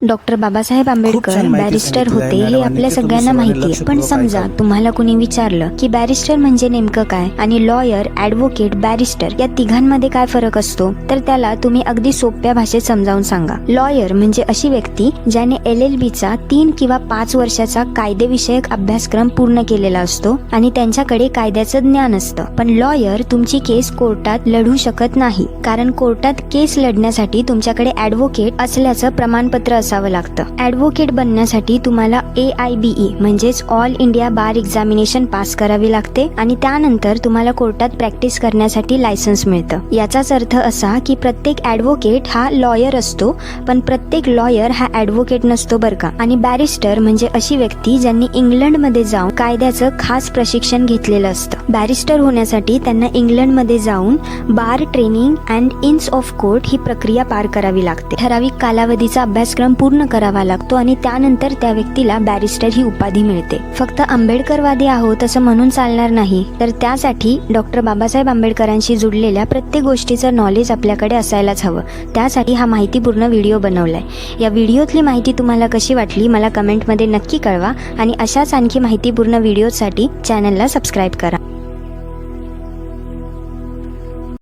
Doctor Babasaheb खूप आंबेडकर छान माहिती बॅरिस्टर सांगितली होते आहे हे मॅडम. आपल्या आणि ते सगळ्यांना तुम्ही माहिती आहे. सर्वांनी पण लक्षपूर्वक समजा ऐका. तुम्हाला कुणी विचारलं की बॅरिस्टर म्हणजे नेमकं काय आणि लॉयर, ॲडव्होकेट, बॅरिस्टर या तिघांमध्ये काय फरक असतो, तर त्याला तुम्ही अगदी सोप्या भाषेत समजावून सांगा. लॉयर म्हणजे अशी व्यक्ती ज्याने LLB चा 3 किंवा 5 वर्षाचा कायदेविषयक अभ्यासक्रम पूर्ण केलेला असतो आणि त्यांच्याकडे कायद्याचं ज्ञान असतं. पण लॉयर तुमची केस कोर्टात लढू शकत नाही, कारण कोर्टात केस लढण्यासाठी तुमच्याकडे ॲडव्होकेट असल्याचं प्रमाणपत्र असावं लागतं. ॲडव्होकेट बनण्यासाठी तुम्हाला AIBE म्हणजेच ऑल इंडिया बार एक्झामिनेशन पास करावी लागते आणि त्यानंतर तुम्हाला कोर्टात प्रॅक्टिस करण्यासाठी लायसन्स मिळतं. याचाच अर्थ असा की प्रत्येक ॲडव्होकेट हा लॉयर असतो, पण प्रत्येक लॉयर हा ॲडव्होकेट नसतो बरं का. आणि बॅरिस्टर म्हणजे अशी व्यक्ती ज्यांनी इंग्लंडमध्ये जाऊन कायद्याचं खास प्रशिक्षण घेतलेलं असतं. बॅरिस्टर होण्यासाठी त्यांना इंग्लंडमध्ये जाऊन bar training and Inns of Court ही प्रक्रिया पार करावी लागते. ठराविक कालावधीचा अभ्यासक्रम पूर्ण करावा लागतो आणि त्यानंतर त्या व्यक्तीला बॅरिस्टर ही उपाधी मिळते. फक्त आंबेडकरवादी आहोत असं म्हणून चालणार नाही, तर त्यासाठी डॉक्टर बाबासाहेब आंबेडकरांशी जुडलेल्या प्रत्येक गोष्टीचं नॉलेज आपल्याकडे असायलाच हवं. त्यासाठी हा माहितीपूर्ण व्हिडिओ बनवलाय. या व्हिडिओतली माहिती तुम्हाला कशी वाटली मला कमेंटमध्ये नक्की कळवा आणि अशाच आणखी माहितीपूर्ण व्हिडिओसाठी चॅनलला सबस्क्राईब करा.